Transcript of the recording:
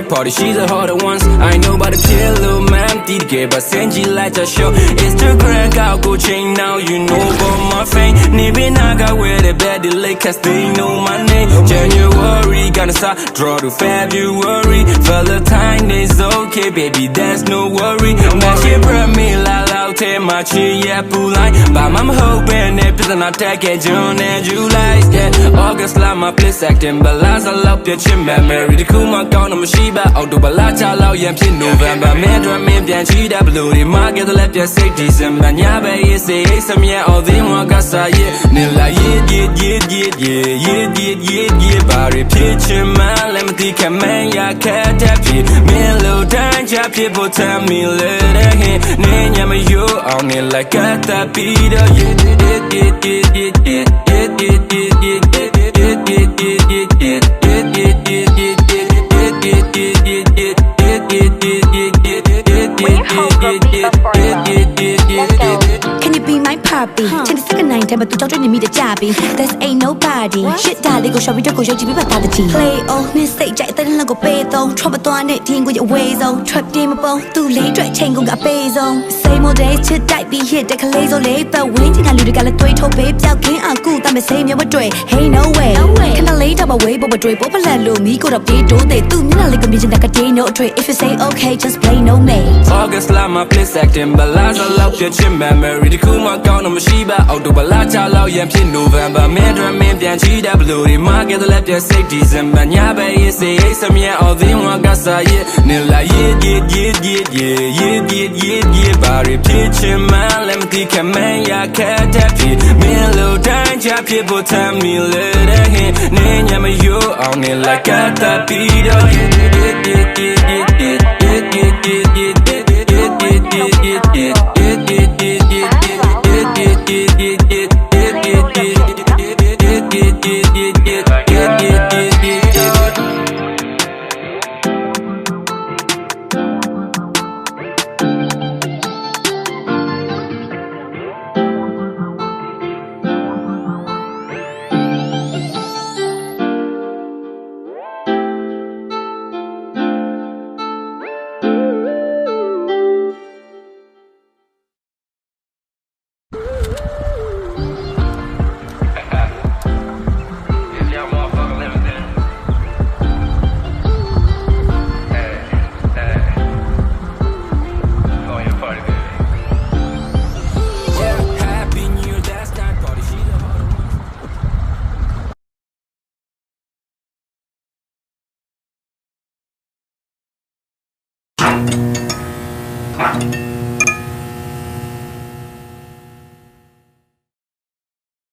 night party, she's the harder ones. I know about the pillow, man, did get but send you like a show. Instagram, got go chain now, you know about my fame. Maybe I got where the bed, the lake, cause they know my name. January, gonna start, draw to February. Valentine's okay, baby, there's no worry. Now she brought me la la, take my chi, yeah, pull line. But I'm hoping it doesn't attack it, June and July. Yeah, August, like my place acting, but last I love your chin, man. Married the cool, my count, I'm a Shiba, out to Balacha, lao, yeah, November, man, drum in, yeah, she that blue, the market, left your say December, yeah, baby, say, some yeah, all the one got say, yeah, Nilla, yeah, body picture, man, let me think, man, yeah, cat, happy, me, low time, job, people tell me, let it hit, name, you on it like a tapita, Can you be my puppy? Change the second night, but tu children me the jabby. There's ain't nobody. Shit, darling, go shop, go show, you better the tea. Play, oh, miss, say, jack, then go pay, though. Trouble to an 18 with your ways, oh. Trap game about, too late, drag chain, go got pays, oh. Same old days, chit, die, be hit, the calays, oh, late, but waiting, I lose the gala, twit, oh, babe, y'all can't uncle, I'm the same, you're a dray. Hey, no way. Can I lay up away, but a dray, but let low, me, go up, do they do, me, like a vision, like a day, no tray. If you say okay, just play no mate. August, like my place acting, but last I love your chin, man, married the cool, my count, I'm a Shiba, out to Balacha, lao, yeah, November, man, drum in, yeah, she that blue, the market, left your say December, yeah, baby, say, some yeah, all the one got say, yeah, Nilla, yeah, body picture, man, let me think, man, yeah, cat, happy, me, low time, job, people tell me, let it hit, name, you on it like a tapita, Come on.